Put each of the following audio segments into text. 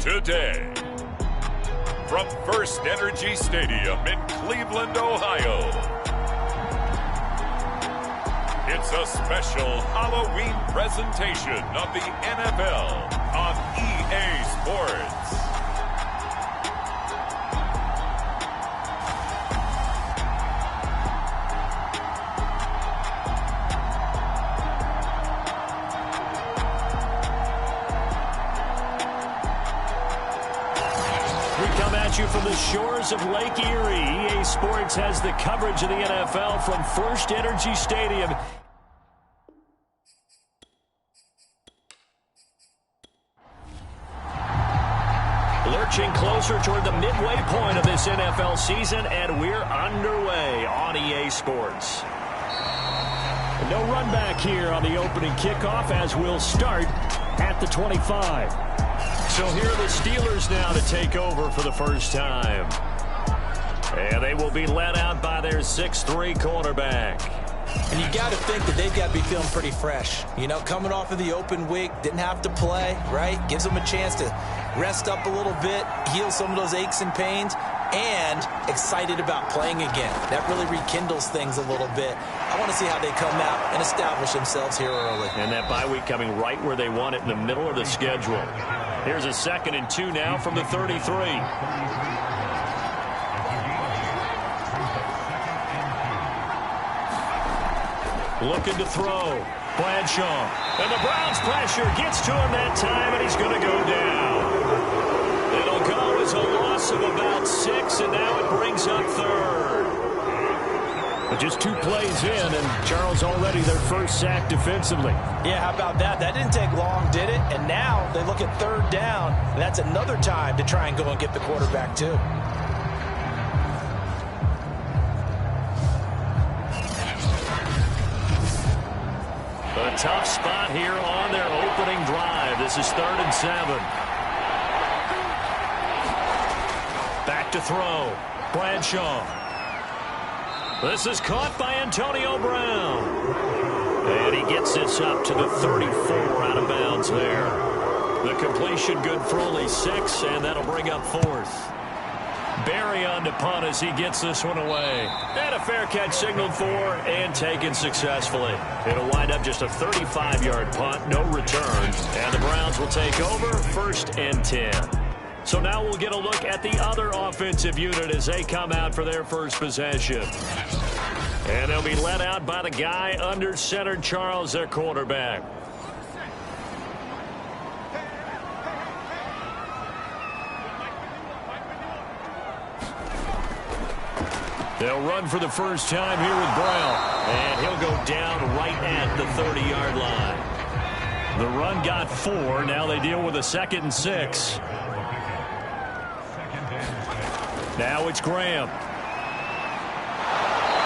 today. From First Energy Stadium in Cleveland, Ohio, it's a special Halloween presentation of the NFL on EA Sports. You from the shores of Lake Erie. EA Sports has the coverage of the NFL from First Energy Stadium. Lurching closer toward the midway point of this NFL season, and we're underway on EA Sports. No run back here on the opening kickoff as we'll start at the 25. So here are the Steelers now to take over for the first time. And they will be led out by their 6'3" quarterback. And you got to think that they've got to be feeling pretty fresh. You know, coming off of the open week, didn't have to play, right? Gives them a chance to rest up a little bit, heal some of those aches and pains, and excited about playing again. That really rekindles things a little bit. I want to see how they come out and establish themselves here early. And that bye week coming right where they want it, in the middle of the schedule. Here's a 2nd and 2 now from the 33. Looking to throw. Bradshaw. And the Browns pressure gets to him that time, and he's going to go down. It'll go as a loss of about 6, and now it brings up 3rd. But just 2 plays in, and Charles already their first sack defensively. Yeah, how about that? That didn't take long, did it? And now they look at 3rd down, and that's another time to try and go and get the quarterback, too. A tough spot here on their opening drive. This is 3rd and 7. Back to throw. Bradshaw. This is caught by Antonio Brown. And he gets this up to the 34 out of bounds there. The completion good for only 6, and that'll bring up 4th. Barry on to punt as he gets this one away. And a fair catch signaled for and taken successfully. It'll wind up just a 35-yard punt, no return. And the Browns will take over 1st and 10. So now we'll get a look at the other offensive unit as they come out for their first possession. And they'll be led out by the guy under center, Charles, their quarterback. They'll run for the first time here with Brown. And he'll go down right at the 30-yard line. The run got 4. Now they deal with a 2nd and 6. Now it's Graham.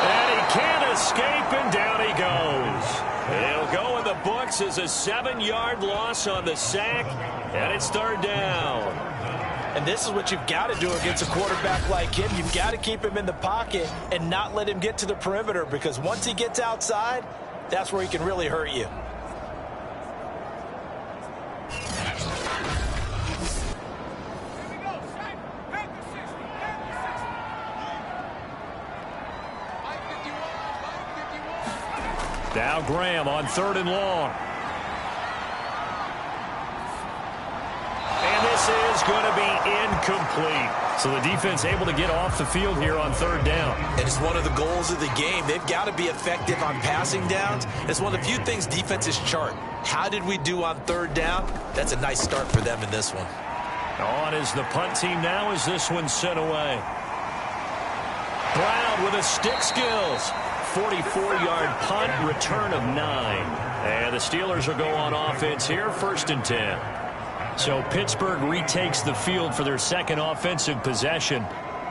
And he can't escape, and down he goes. It'll go in the books as a 7-yard loss on the sack, and it's 3rd down. And this is what you've got to do against a quarterback like him. You've got to keep him in the pocket and not let him get to the perimeter, because once he gets outside, that's where he can really hurt you. Now Graham on 3rd and long. And this is going to be incomplete. So the defense able to get off the field here on 3rd down. And it's one of the goals of the game. They've got to be effective on passing downs. It's one of the few things defenses chart. How did we do on 3rd down? That's a nice start for them in this one. On is the punt team now as this one's sent away. Brown with a stick skills. 44-yard punt, return of 9. And the Steelers will go on offense here, 1st and 10. So Pittsburgh retakes the field for their 2nd offensive possession.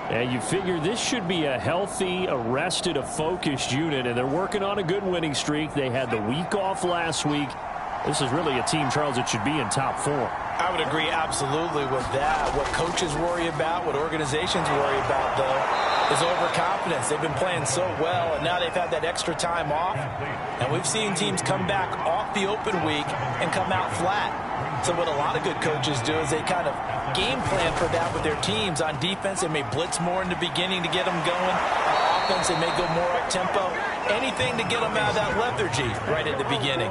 And you figure this should be a healthy, arrested, a focused unit, and they're working on a good winning streak. They had the week off last week. This is really a team, Charles, that should be in top 4. I would agree absolutely with that. What coaches worry about, what organizations worry about, though, is overconfidence. They've been playing so well, and now they've had that extra time off. And we've seen teams come back off the open week and come out flat. So what a lot of good coaches do is they kind of game plan for that with their teams. On defense, they may blitz more in the beginning to get them going. On offense, they may go more up-tempo. Anything to get them out of that lethargy right at the beginning.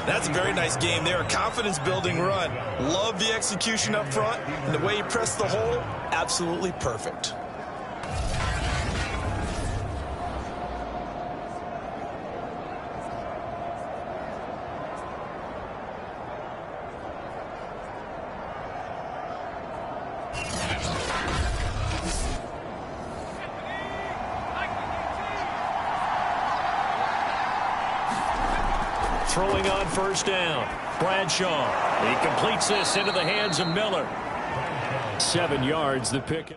That's a very nice game there. A confidence-building run. Love the execution up front. And the way he pressed the hole, absolutely perfect. Throwing on first down. Bradshaw. He completes this into the hands of Miller. 7 yards, the pick.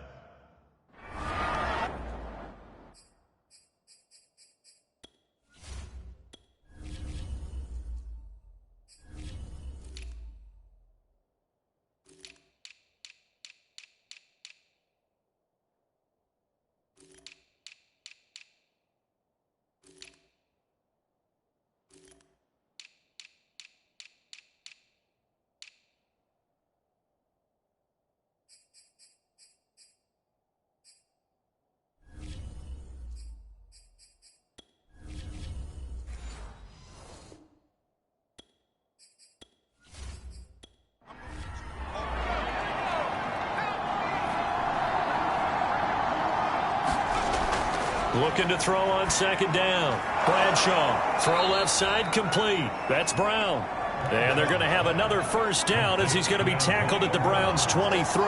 Looking to throw on second down. Bradshaw. Throw left side complete. That's Brown. And they're going to have another first down as he's going to be tackled at the Browns' 23.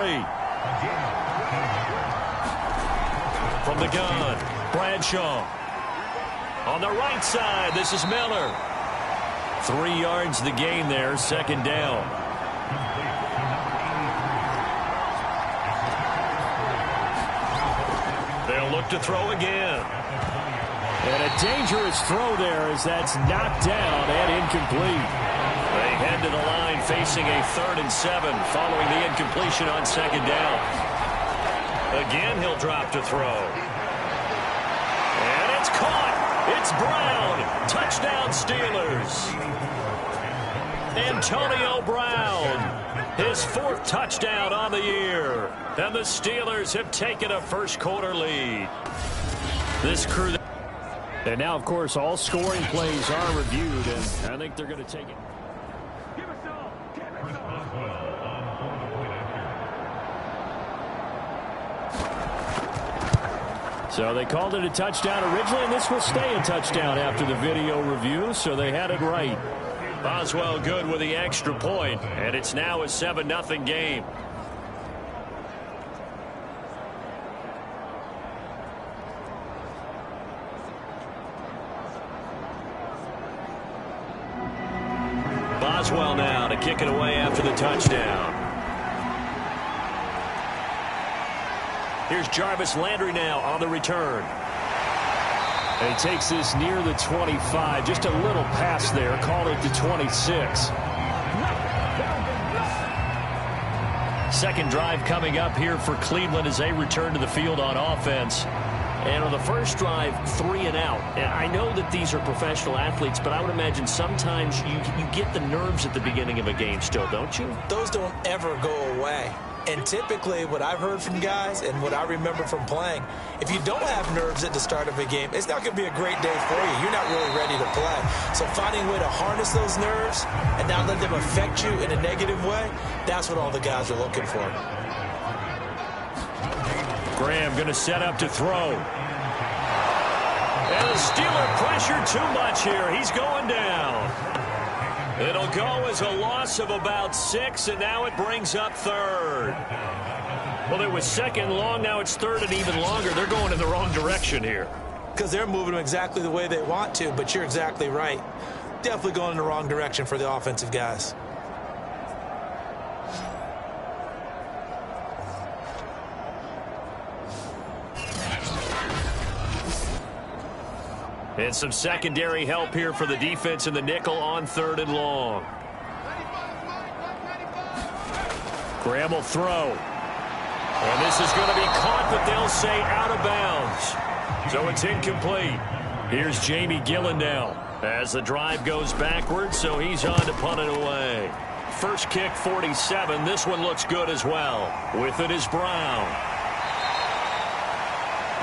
From the gun, Bradshaw. On the right side, this is Miller. 3 yards the gain there, second down. They'll look to throw again. And a dangerous throw there as that's knocked down and incomplete. They head to the line facing a 3rd and 7 following the incompletion on second down. Again, he'll drop to throw. And it's caught. It's Brown. Touchdown Steelers. Antonio Brown. His 4th touchdown on the year. And the Steelers have taken a first-quarter lead. This crew. And now, of course, all scoring plays are reviewed, and I think they're going to take it. So they called it a touchdown originally, and this will stay a touchdown after the video review, so they had it right. Boswell good with the extra point, and it's now a 7-0 game. Boswell now to kick it away after the touchdown. Here's Jarvis Landry now on the return. And he takes this near the 25. Just a little pass there. Called it the 26. Second drive coming up here for Cleveland as they return to the field on offense. And on the first drive, 3 and out. And I know that these are professional athletes, but I would imagine sometimes you get the nerves at the beginning of a game still, don't you? Those don't ever go away. And typically what I've heard from guys and what I remember from playing, if you don't have nerves at the start of a game, it's not going to be a great day for you. You're not really ready to play. So finding a way to harness those nerves and not let them affect you in a negative way, that's what all the guys are looking for. Graham going to set up to throw. And the Steeler pressure too much here. He's going down. It'll go as a loss of about 6, and now it brings up 3rd. Well, it was 2nd long. Now it's 3rd and even longer. They're going in the wrong direction here. Because they're moving them exactly the way they want to, but you're exactly right. Definitely going in the wrong direction for the offensive guys. And some secondary help here for the defense in the nickel on 3rd and long. Graham will throw. And this is going to be caught, but they'll say out of bounds. So it's incomplete. Here's Jamie Gillen now as the drive goes backwards, so he's on to punt it away. first kick 47. This one looks good as well. With it is Brown.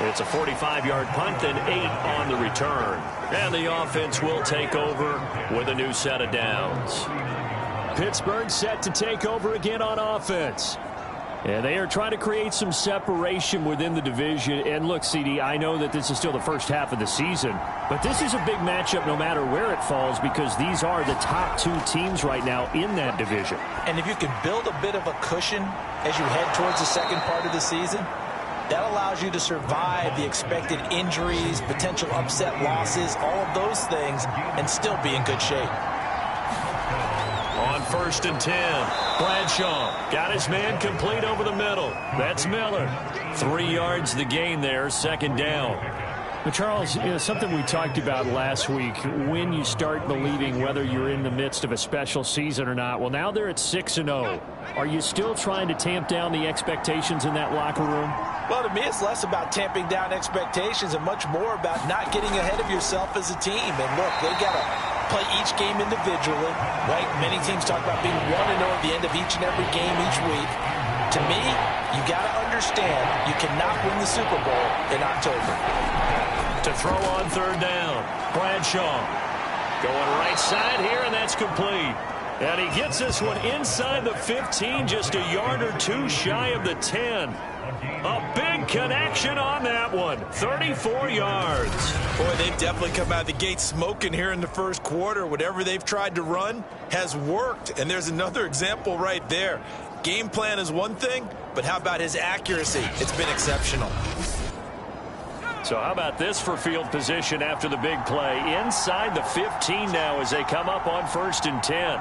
It's a 45-yard punt, then 8 on the return. And the offense will take over with a new set of downs. Pittsburgh set to take over again on offense. And they are trying to create some separation within the division. And look, CD, I know that this is still the first half of the season, but this is a big matchup no matter where it falls because these are the top 2 teams right now in that division. And if you can build a bit of a cushion as you head towards the second part of the season, that allows you to survive the expected injuries, potential upset losses, all of those things, and still be in good shape. On 1st and 10, Bradshaw got his man complete over the middle. That's Miller. 3 yards the gain there, second down. But Charles, something we talked about last week, when you start believing whether you're in the midst of a special season or not. Well, now they're at 6-0. Are you still trying to tamp down the expectations in that locker room? Well, to me, it's less about tamping down expectations and much more about not getting ahead of yourself as a team. And look, they got to play each game individually, right? Many teams talk about being 1-0 at the end of each and every game each week. To me, you got to understand you cannot win the Super Bowl in October. To throw on 3rd down, Bradshaw going right side here, and that's complete. And he gets this one inside the 15, just a yard or 2 shy of the 10. A big connection on that one, 34 yards. Boy, they've definitely come out of the gate smoking here in the first quarter. Whatever they've tried to run has worked, and there's another example right there. Game plan is one thing, but how about his accuracy? It's been exceptional. So how about this for field position after the big play? Inside the 15 now as they come up on 1st and 10.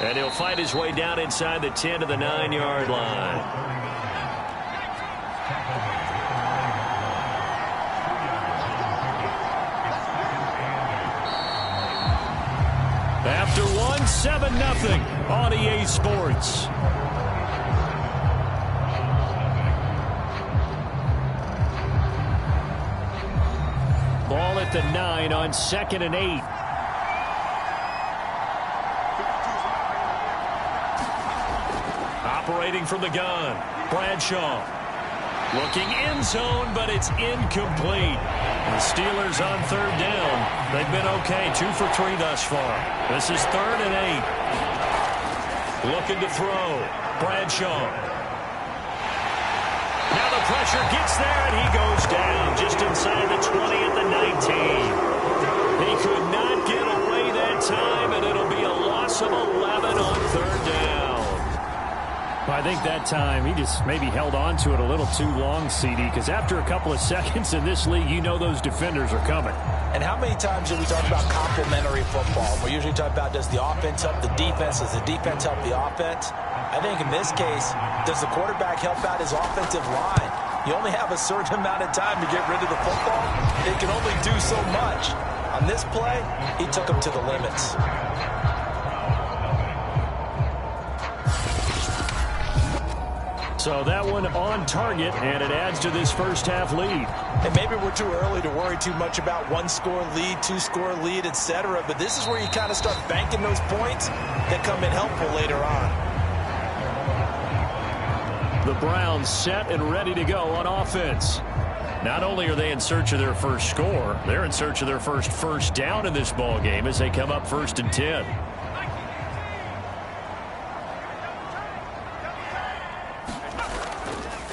And he'll fight his way down inside the 10 to the 9-yard line. After 7-0 on EA Sports. Ball at the 9 on 2nd and 8. Operating from the gun, Bradshaw. Looking end zone, but it's incomplete. The Steelers on 3rd down. They've been okay, 2 for 3 thus far. This is 3rd and 8. Looking to throw, Bradshaw. Now the pressure gets there, and he goes down just inside the 20 at the 19. He could not get away that time, and it'll be a loss of 11 on 3rd down. I think that time he just maybe held on to it a little too long, CD, because after a couple of seconds in this league, you know those defenders are coming. And how many times do we talk about complementary football? We usually talk about, does the offense help the defense? Does the defense help the offense? I think in this case, does the quarterback help out his offensive line? You only have a certain amount of time to get rid of the football. It can only do so much. On this play, he took him to the limits. So that one on target, and it adds to this first half lead. And maybe we're too early to worry too much about 1-score lead, 2-score lead, etc. But this is where you kind of start banking those points that come in helpful later on. The Browns set and ready to go on offense. Not only are they in search of their first score, they're in search of their first down in this ball game as they come up 1st and 10.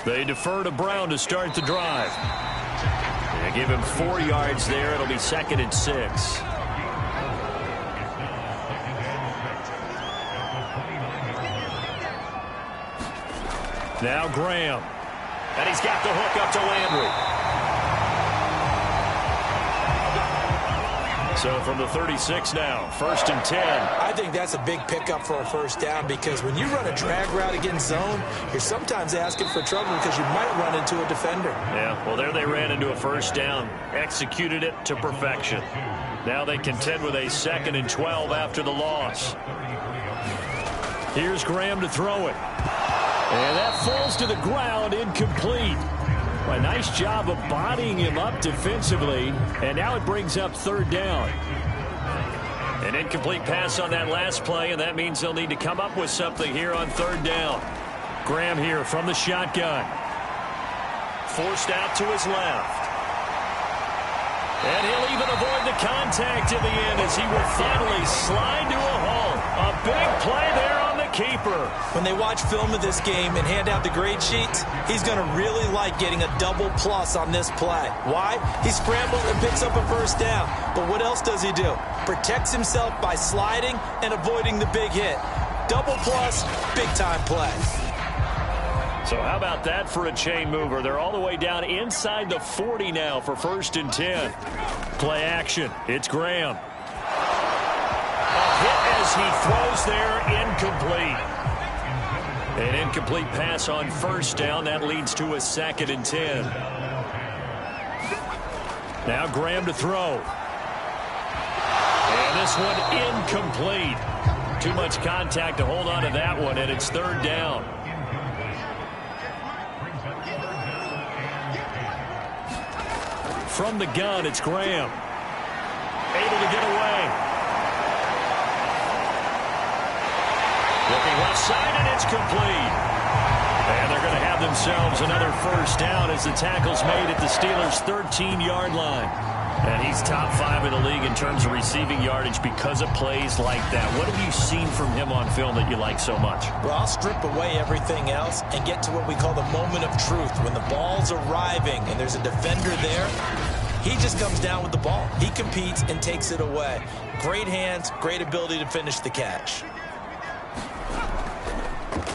They defer to Brown to start the drive. They give him 4 yards there. It'll be 2nd and 6. Now Graham. And he's got the hook up to Landry. So from the 36 now, 1st and 10. I think that's a big pickup for a first down because when you run a drag route against zone, you're sometimes asking for trouble because you might run into a defender. Yeah, well, there they ran into a first down, executed it to perfection. Now they contend with a 2nd and 12 after the loss. Here's Graham to throw it. And that falls to the ground, incomplete. A nice job of bodying him up defensively, and now it brings up 3rd down. An incomplete pass on that last play, and that means they'll need to come up with something here on third down. Graham here from the shotgun. Forced out to his left. And he'll even avoid the contact in the end as he will finally slide to a halt. A big play there on the keeper. When they watch film of this game and hand out the grade sheets, he's going to really like getting a double plus on this play. Why? He scrambles and picks up a first down. But what else does he do? Protects himself by sliding and avoiding the big hit. Double plus, big-time play. So how about that for a chain mover? They're all the way down inside the 40 now for 1st and 10. Play action. It's Graham. A hit as he throws there, incomplete. An incomplete pass on 1st down. That leads to a 2nd and 10. Now Graham to throw. And this one incomplete. Too much contact to hold on to that one, and it's 3rd down. From the gun, it's Graham. Able to get away. Looking left side, and it's complete. And they're going to have themselves another 1st down as the tackle's made at the Steelers' 13-yard line. And he's top 5 in the league in terms of receiving yardage because of plays like that. What have you seen from him on film that you like so much? Well, I'll strip away everything else and get to what we call the moment of truth. When the ball's arriving and there's a defender there, he just comes down with the ball. He competes and takes it away. Great hands, great ability to finish the catch.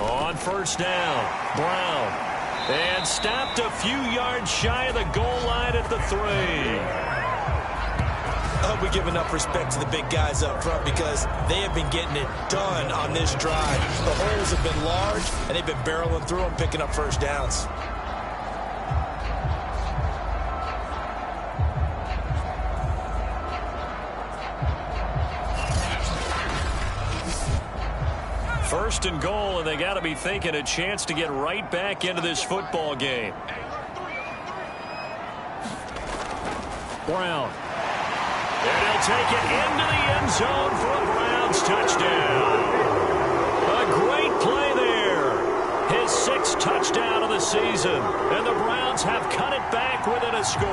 On 1st down, Brown. And stopped a few yards shy of the goal line at the 3. I hope we give enough respect to the big guys up front because they have been getting it done on this drive. The holes have been large, and they've been barreling through them, picking up 1st downs. First and goal, and they got to be thinking a chance to get right back into this football game. Brown. And he'll take it into the end zone for a Browns touchdown. A great play there. His 6th touchdown of the season. And the Browns have cut it back within a score.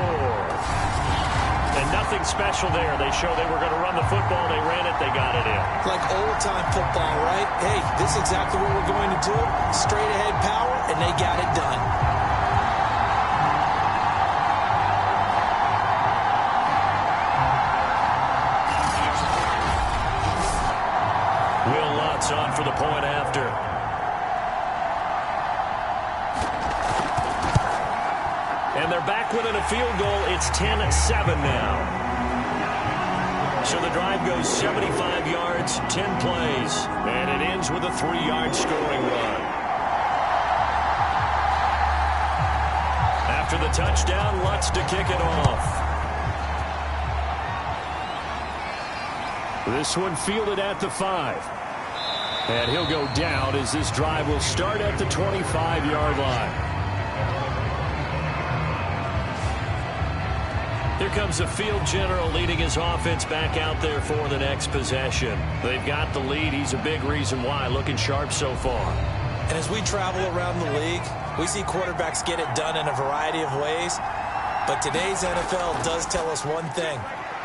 And nothing special there. They showed they were going to run the football. They ran it. They got it in. Like old-time football, right? Hey, this is exactly what we're going to do. Straight-ahead power, and they got it done. On for the point after. And they're back within a field goal. It's 10-7 now. So the drive goes 75 yards, 10 plays, and it ends with a 3-yard scoring run. After the touchdown, Lutz to kick it off. This one fielded at the 5. And he'll go down as this drive will start at the 25-yard line. Here comes the field general leading his offense back out there for the next possession. They've got the lead. He's a big reason why. Looking sharp so far. And as we travel around the league, we see quarterbacks get it done in a variety of ways. But today's NFL does tell us one thing.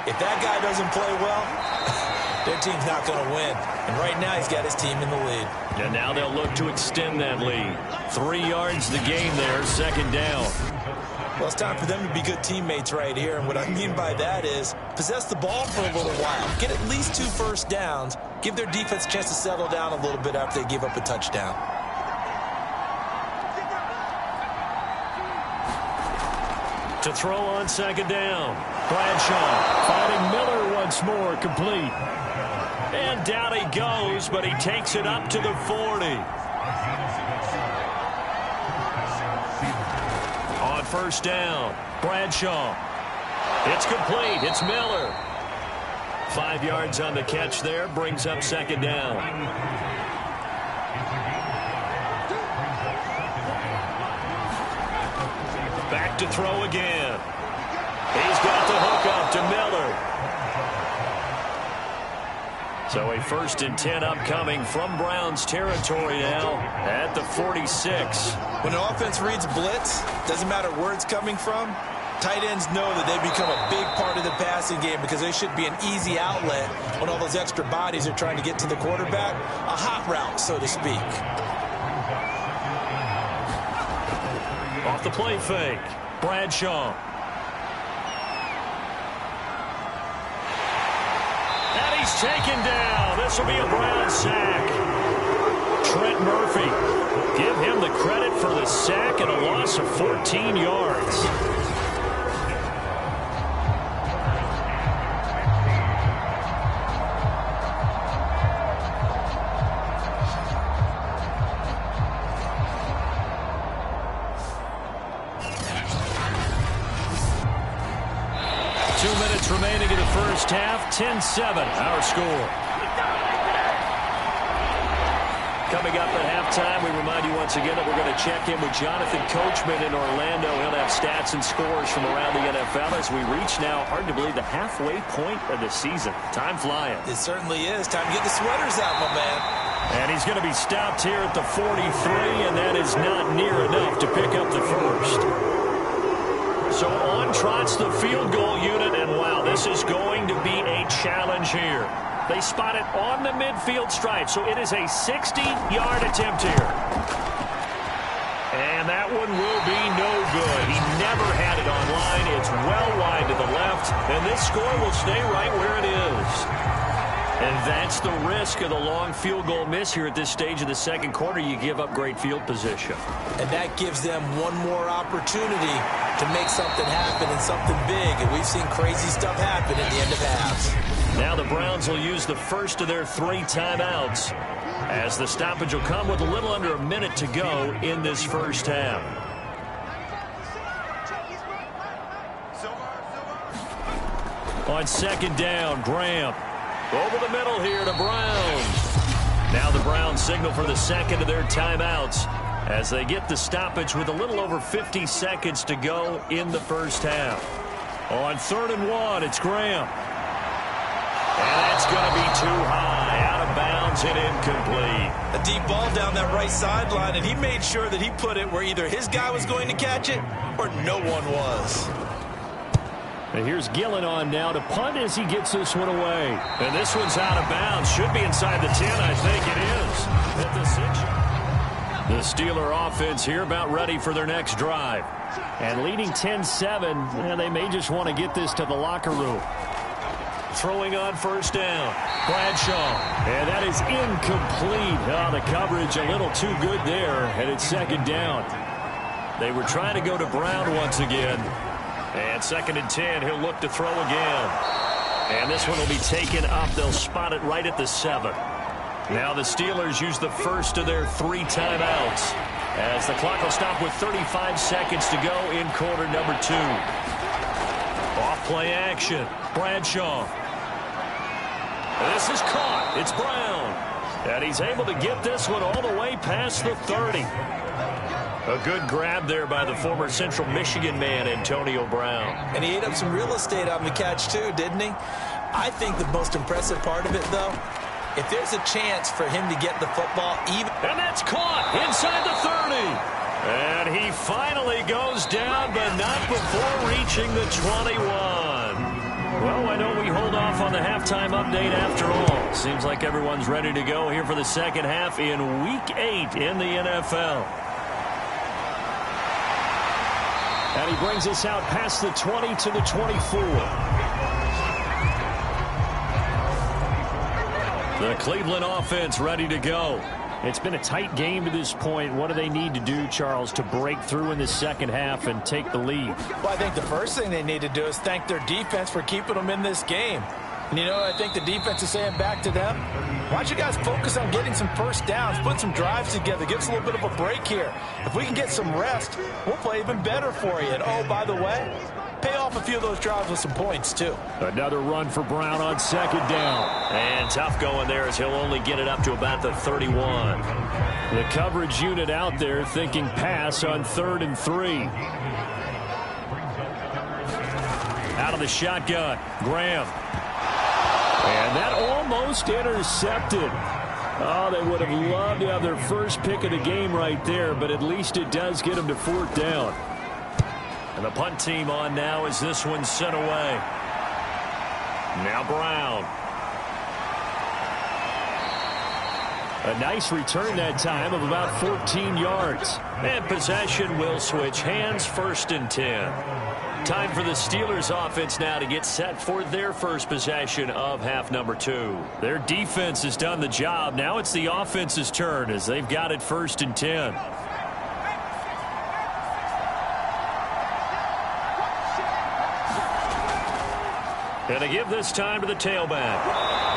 If that guy doesn't play well, their team's not going to win. And right now, he's got his team in the lead. And now they'll look to extend that lead. 3 yards the game there, 2nd down. Well, it's time for them to be good teammates right here. And what I mean by that is possess the ball for a little while. Get at least 2 first downs. Give their defense a chance to settle down a little bit after they give up a touchdown. To throw on 2nd down. Bradshaw finding Miller once more, complete. And down he goes, but he takes it up to the 40. On 1st down, Bradshaw. It's complete. It's Miller. 5 yards on the catch there, brings up 2nd down. Back to throw again. He's got the hook up to Miller. So a 1st and 10 upcoming from Browns territory now at the 46. When an offense reads blitz, doesn't matter where it's coming from, tight ends know that they become a big part of the passing game because they should be an easy outlet when all those extra bodies are trying to get to the quarterback. A hot route, so to speak. Off the play fake, Bradshaw. And he's taken down. This will be a Brown sack. Trent Murphy. Give him the credit for the sack and a loss of 14 yards. Remaining in the first half, 10-7, our score. Coming up at halftime, we remind you once again that we're going to check in with Jonathan Coachman in Orlando. He'll have stats and scores from around the NFL as we reach now, hard to believe, the halfway point of the season. Time flying. It certainly is. Time to get the sweaters out, my man. And he's going to be stopped here at the 43, and that is not near enough to pick up the first. So on trots the field goal unit, and wow, this is going to be a challenge here. They spot it on the midfield stripe, so it is a 60-yard attempt here. And that one will be no good. He never had it on line. It's well wide to the left, and this score will stay right where it is. And that's the risk of the long field goal miss here at this stage of the second quarter. You give up great field position. And that gives them one more opportunity to make something happen and something big. And we've seen crazy stuff happen at the end of halves. Now the Browns will use the first of their 3 timeouts as the stoppage will come with a little under a minute to go in this first half. On second down, Graham. Over the middle here to Browns. Now the Browns signal for the second of their timeouts as they get the stoppage with a little over 50 seconds to go in the first half. On 3rd and 1, it's Graham. And that's going to be too high, out of bounds and incomplete. A deep ball down that right sideline, and he made sure that he put it where either his guy was going to catch it or no one was. And here's Gillen on now to punt as he gets this one away. And this one's out of bounds. Should be inside the 10, I think it is. At the 6. The Steeler offense here about ready for their next drive. And leading 10-7, they may just want to get this to the locker room. Throwing on first down, Bradshaw. And that is incomplete. Oh, the coverage a little too good there, and it's second down. They were trying to go to Brown once again. And 2nd and 10, he'll look to throw again. And this one will be taken up. They'll spot it right at the 7. Now the Steelers use the first of their 3 timeouts as the clock will stop with 35 seconds to go in quarter number 2. Off play action, Bradshaw. This is caught. It's Brown. And he's able to get this one all the way past the 30. A good grab there by the former Central Michigan man, Antonio Brown. And he ate up some real estate on the catch, too, didn't he? I think the most impressive part of it, though, if there's a chance for him to get the football even... And that's caught inside the 30. And he finally goes down, but not before reaching the 21. Well, I know we hold off on the halftime update after all. Seems like everyone's ready to go here for the second half in Week 8 in the NFL. And he brings us out past the 20 to the 24. The Cleveland offense ready to go. It's been a tight game to this point. What do they need to do, Charles, to break through in the second half and take the lead? Well, I think the first thing they need to do is thank their defense for keeping them in this game. And, you know, I think the defense is saying back to them, why don't you guys focus on getting some first downs, put some drives together, give us a little bit of a break here. If we can get some rest, we'll play even better for you. And, oh, by the way, pay off a few of those drives with some points, too. Another run for Brown on second down. And tough going there as he'll only get it up to about the 31. The coverage unit out there thinking pass on 3rd and 3. Out of the shotgun, Graham. And that almost intercepted. Oh, they would have loved to have their first pick of the game right there, but at least it does get them to 4th down. And the punt team on now as this one's sent away. Now Brown. A nice return that time of about 14 yards. And possession will switch hands, 1st and 10. Time for the Steelers offense now to get set for their first possession of half number 2. Their defense has done the job. Now it's the offense's turn as they've got it 1st and 10. And they give this time to the tailback.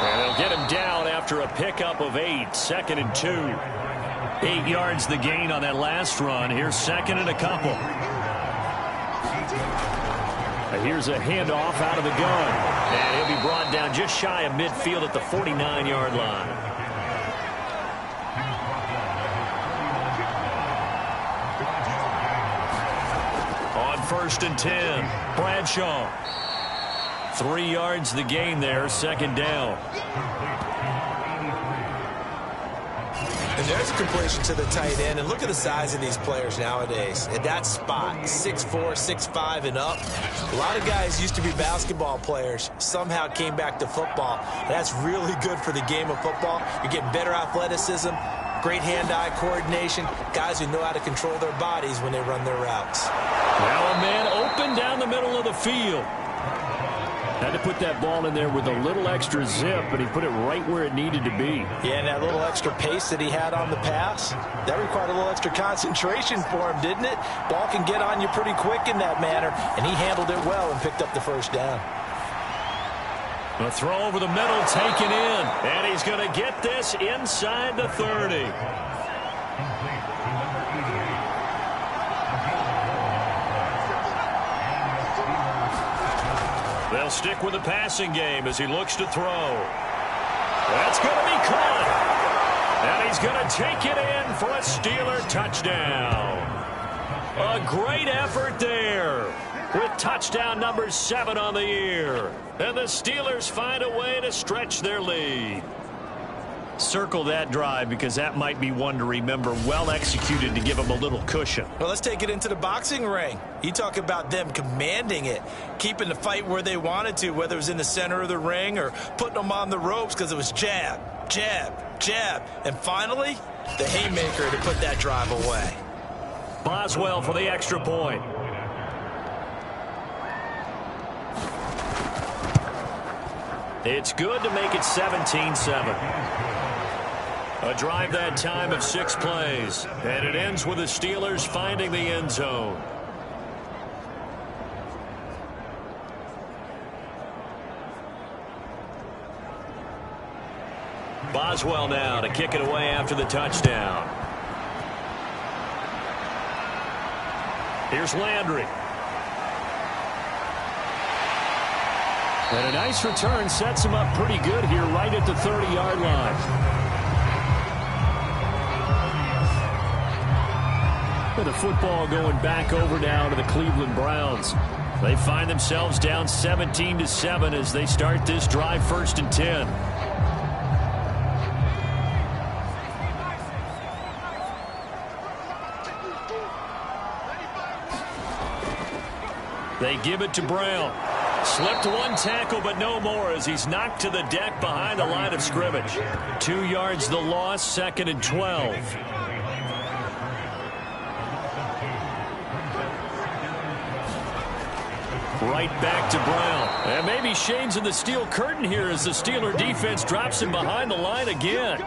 And they'll get him down after a pickup of 8, 2nd and 2. 8 yards the gain on that last run. Here's 2nd and a couple. Here's a handoff out of the gun. And he'll be brought down just shy of midfield at the 49-yard line. On 1st and 10, Bradshaw. 3 yards the gain there, 2nd down. And there's a completion to the tight end. And look at the size of these players nowadays. At that spot, 6'4", 6'5", and up. A lot of guys used to be basketball players, somehow came back to football. And that's really good for the game of football. You're getting better athleticism, great hand-eye coordination, guys who know how to control their bodies when they run their routes. Now a man open down the middle of the field. Had to put that ball in there with a little extra zip, but he put it right where it needed to be. Yeah, and that little extra pace that he had on the pass, that required a little extra concentration for him, didn't it? Ball can get on you pretty quick in that manner, and he handled it well and picked up the 1st down. A throw over the middle taken in, and he's going to get this inside the 30. They'll stick with the passing game as he looks to throw. That's going to be caught. And he's going to take it in for a Steeler touchdown. A great effort there with touchdown number 7 on the year. And the Steelers find a way to stretch their lead. Circle that drive because that might be one to remember. Well executed to give them a little cushion. Well, let's take it into the boxing ring. You talk about them commanding it, keeping the fight where they wanted to, whether it was in the center of the ring or putting them on the ropes because it was jab, jab, jab. And finally, the haymaker to put that drive away. Boswell for the extra point. It's good to make it 17-7. A drive that time of 6 plays. And it ends with the Steelers finding the end zone. Boswell now to kick it away after the touchdown. Here's Landry. And a nice return sets him up pretty good here right at the 30-yard line. And the football going back over now to the Cleveland Browns. They find themselves down 17-7 as they start this drive 1st and 10. They give it to Brown. Slipped one tackle, but no more as he's knocked to the deck behind the line of scrimmage. 2 yards the loss, 2nd and 12. Right back to Brown. And maybe Shane's in the steel curtain here as the Steeler defense drops him behind the line again.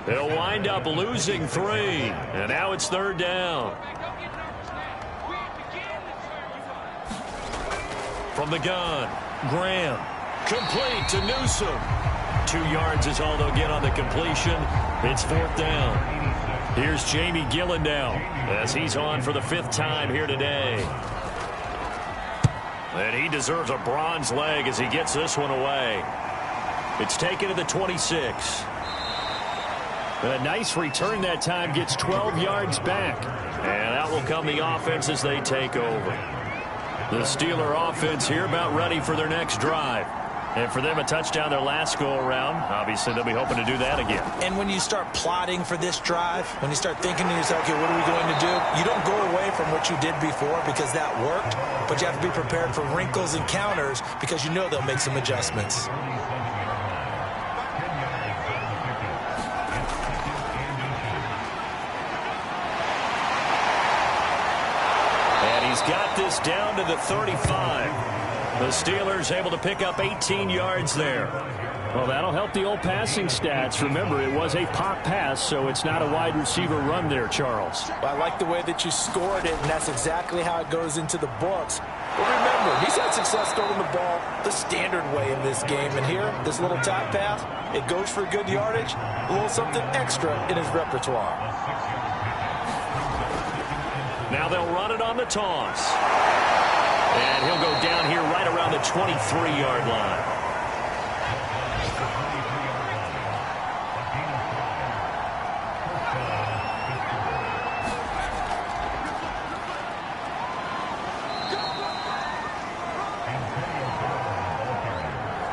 They'll wind up losing 3. And now it's 3rd down. From the gun, Graham. Complete to Newsome. 2 yards is all they'll get on the completion. It's 4th down. Here's Jamie Gillendow as he's on for the 5th time here today. And he deserves a bronze leg as he gets this one away. It's taken to the 26. A nice return that time, gets 12 yards back. And out will come the offense as they take over. The Steeler offense here about ready for their next drive. And for them, a touchdown their last go-around. Obviously, they'll be hoping to do that again. And when you start plotting for this drive, when you start thinking to yourself, okay, what are we going to do? You don't go away from what you did before because that worked, but you have to be prepared for wrinkles and counters because you know they'll make some adjustments. And he's got this down to the 35. The Steelers able to pick up 18 yards there. Well, that'll help the old passing stats. Remember, it was a pop pass, so it's not a wide receiver run there, Charles. Well, I like the way that you scored it, and that's exactly how it goes into the books. But remember, he's had success throwing the ball the standard way in this game. And here, this little top pass, it goes for good yardage, a little something extra in his repertoire. Now they'll run it on the toss. And he'll go down here right around the 23-yard line.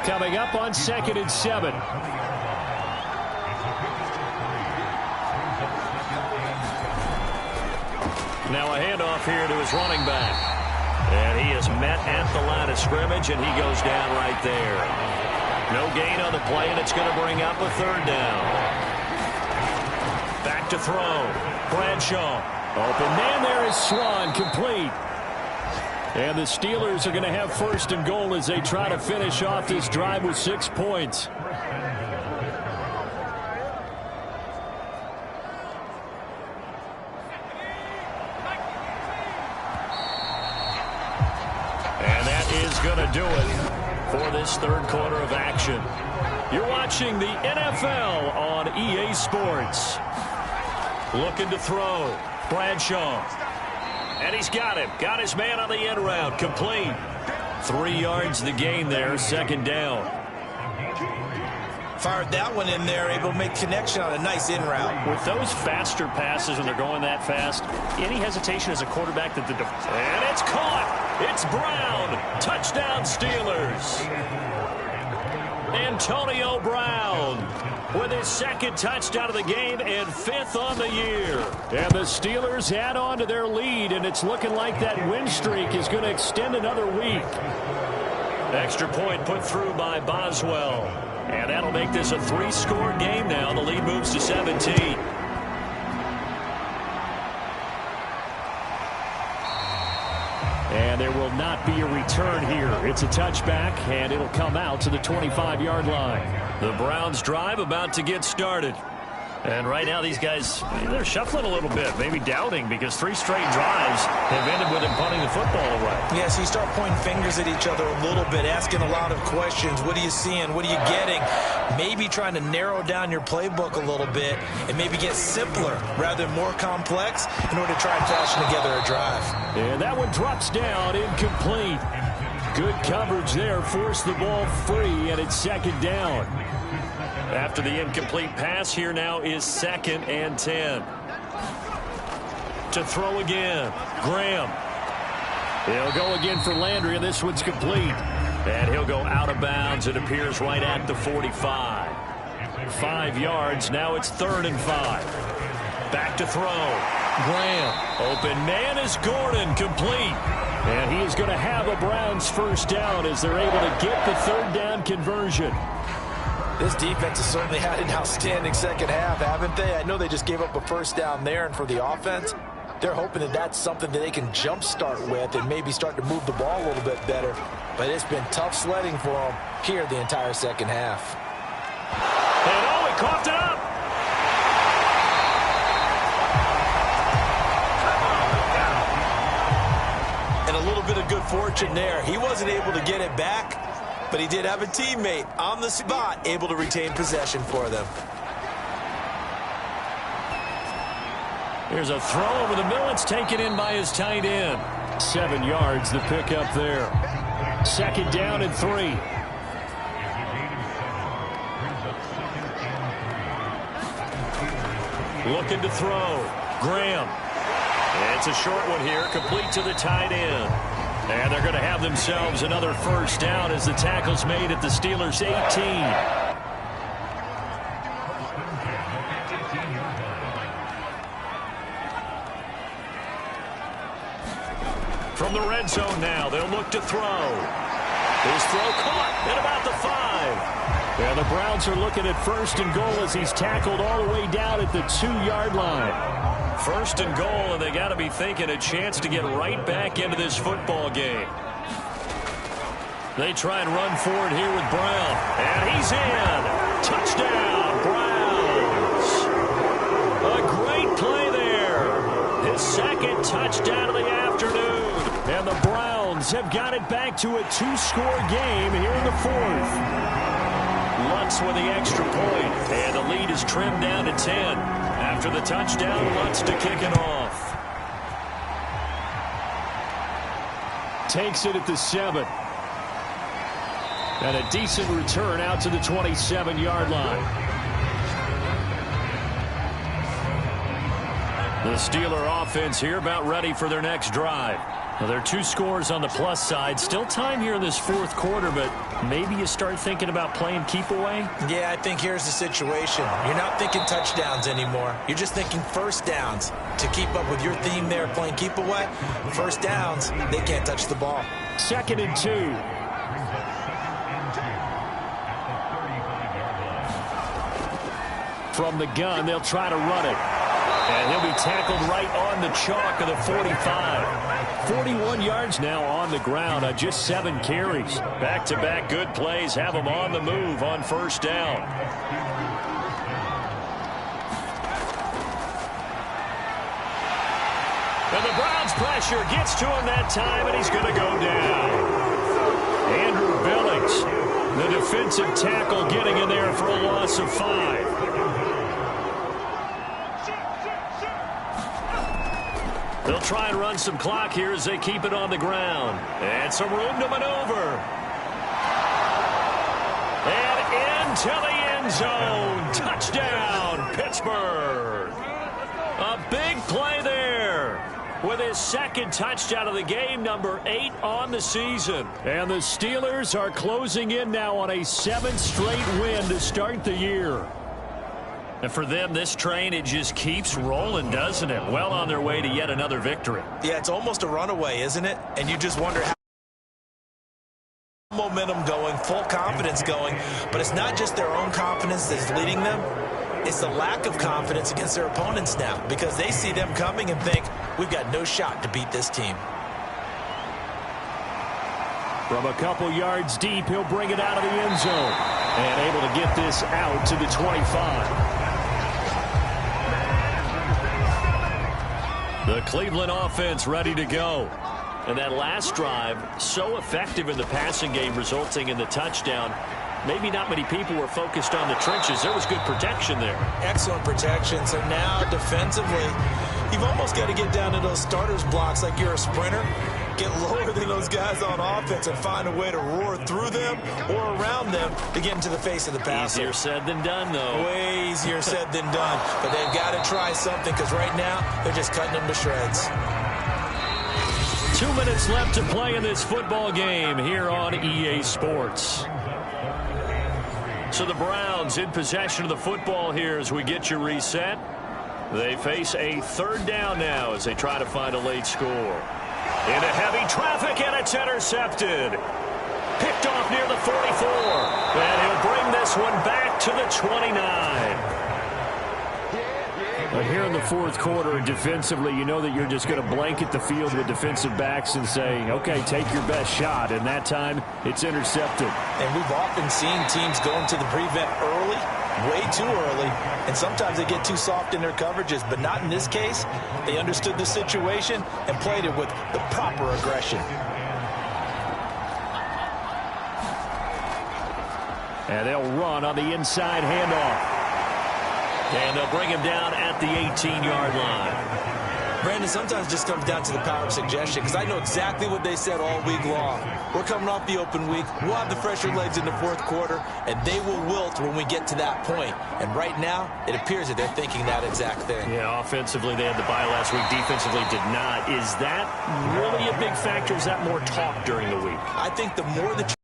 Coming up on 2nd and 7. Now a handoff here to his running back. And he is met at the line of scrimmage, and he goes down right there. No gain on the play, and it's going to bring up a 3rd down. Back to throw. Bradshaw. Open man there is Swan, complete. And the Steelers are going to have 1st and goal as they try to finish off this drive with 6 points. Going to do it for this 3rd quarter of action. You're watching the NFL on EA Sports. Looking to throw. Bradshaw. And he's got him. Got his man on the end route. Complete. 3 yards the gain there. 2nd down. Fired that one in there, able to make connection on a nice in route. With those faster passes and they're going that fast, any hesitation as a quarterback that and it's caught. It's Brown. Touchdown Steelers. Antonio Brown with his 2nd touchdown of the game and 5th on the year. And the Steelers add on to their lead, and it's looking like that win streak is going to extend another week. Extra point put through by Boswell. And that'll make this a 3-score game now. The lead moves to 17. And there will not be a return here. It's a touchback, and it'll come out to the 25-yard line. The Browns drive about to get started. And right now these guys, they're shuffling a little bit, maybe doubting, because 3 straight drives have ended with them punting the football away. Yeah, so you start pointing fingers at each other a little bit, asking a lot of questions. What are you seeing? What are you getting? Maybe trying to narrow down your playbook a little bit and maybe get simpler rather than more complex in order to try and fashion together a drive. And that one drops down, incomplete. Good coverage there, forced the ball free, and it's 2nd down. After the incomplete pass, here now is 2nd and 10. To throw again, Graham. He'll go again for Landry, and this one's complete. And he'll go out of bounds. It appears right at the 45. 5 yards. Now it's 3rd and 5. Back to throw. Graham. Open man is Gordon. Complete. And he is going to have a Browns 1st down as they're able to get the 3rd down conversion. This defense has certainly had an outstanding 2nd half, haven't they? I know they just gave up a 1st down there, and for the offense, they're hoping that that's something that they can jumpstart with and maybe start to move the ball a little bit better. But it's been tough sledding for them here the entire 2nd half. And oh, he coughed it up. And a little bit of good fortune there. He wasn't able to get it back, but he did have a teammate on the spot able to retain possession for them. Here's a throw over the middle. It's taken in by his tight end. 7 yards, the pickup there. 2nd down and 3. Looking to throw. Graham. It's a short one here, complete to the tight end. And they're going to have themselves another first down as the tackle's made at the Steelers' 18. From the red zone now, they'll look to throw. His throw caught at about the 5. And the Browns are looking at first and goal as he's tackled all the way down at the 2-yard line. First and goal, and they got to be thinking a chance to get right back into this football game. They try and run forward here with Brown. And he's in. Touchdown, Browns. A great play there. His second touchdown of the afternoon. And the Browns have got it back to a 2-score game here in the 4th. Lutz with the extra point. And the lead is trimmed down to 10. After the touchdown, Lutz to kick it off. Takes it at the 7. And a decent return out to the 27-yard line. The Steeler offense here about ready for their next drive. Well, there are 2 scores on the plus side. Still time here in this 4th quarter, but maybe you start thinking about playing keep away? Yeah, I think here's the situation. You're not thinking touchdowns anymore. You're just thinking first downs. To keep up with your theme there, playing keep away, first downs, they can't touch the ball. 2nd and 2. From the gun, they'll try to run it. And he'll be tackled right on the chalk of the 45. 41 yards now on the ground on just 7 carries. Back-to-back good plays have him on the move on first down. And the Browns pressure gets to him that time, and he's going to go down. Andrew Billings, the defensive tackle, getting in there for a loss of 5. They'll try and run some clock here as they keep it on the ground. And some room to maneuver. And into the end zone. Touchdown, Pittsburgh. A big play there with his 2nd touchdown of the game, number 8 on the season. And the Steelers are closing in now on a 7th straight win to start the year. And for them, this train, it just keeps rolling, doesn't it? Well on their way to yet another victory. Yeah, it's almost a runaway, isn't it? And you just wonder how momentum going, full confidence going. But it's not just their own confidence that's leading them. It's the lack of confidence against their opponents now, because they see them coming and think, we've got no shot to beat this team. From a couple yards deep, he'll bring it out of the end zone. And able to get this out to the 25. The Cleveland offense ready to go. And that last drive, so effective in the passing game, resulting in the touchdown. Maybe not many people were focused on the trenches. There was good protection there. Excellent protection. So now defensively, you've almost got to get down to those starters blocks like you're a sprinter. Get lower than those guys on offense and find a way to roar through them or around them to get into the face of the passer. Easier said than done, though. Way easier said than done. But they've got to try something, because right now they're just cutting them to shreds. 2 minutes left to play in this football game here on EA Sports. So the Browns in possession of the football here as we get you reset. They face a 3rd down now as they try to find a late score. Into heavy traffic, and it's intercepted. Picked off near the 44. And he'll bring this one back to the 29. But here in the 4th quarter, defensively, you know that you're just going to blanket the field with defensive backs and say, okay, take your best shot. And that time, it's intercepted. And we've often seen teams go into the prevent early, way too early, and sometimes they get too soft in their coverages, but not in this case. They understood the situation and played it with the proper aggression. And they'll run on the inside handoff. And they'll bring him down at the 18-yard line. Brandon, sometimes it just comes down to the power of suggestion, because I know exactly what they said all week long. We're coming off the open week. We'll have the fresher legs in the fourth quarter, and they will wilt when we get to that point. And right now, it appears that they're thinking that exact thing. Yeah, offensively, they had the bye last week. Defensively, did not. Is that really a big factor? Is that more talk during the week? I think the more the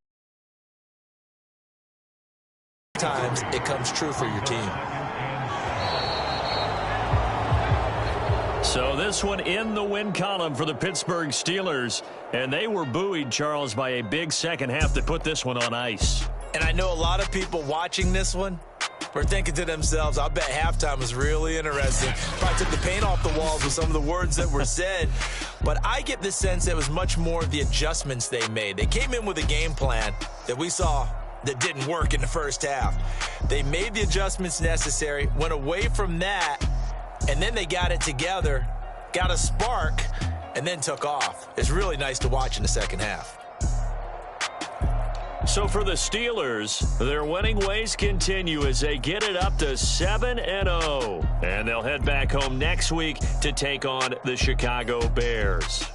times it comes true for your team. So this one in the win column for the Pittsburgh Steelers. And they were buoyed, Charles, by a big second half that put this one on ice. And I know a lot of people watching this one were thinking to themselves, I bet halftime was really interesting. Probably took the paint off the walls with some of the words that were said. But I get the sense that it was much more of the adjustments they made. They came in with a game plan that we saw that didn't work in the first half. They made the adjustments necessary, went away from that, and then they got it together, got a spark, and then took off. It's really nice to watch in the second half. So for the Steelers, their winning ways continue as they get it up to 7-0. And they'll head back home next week to take on the Chicago Bears.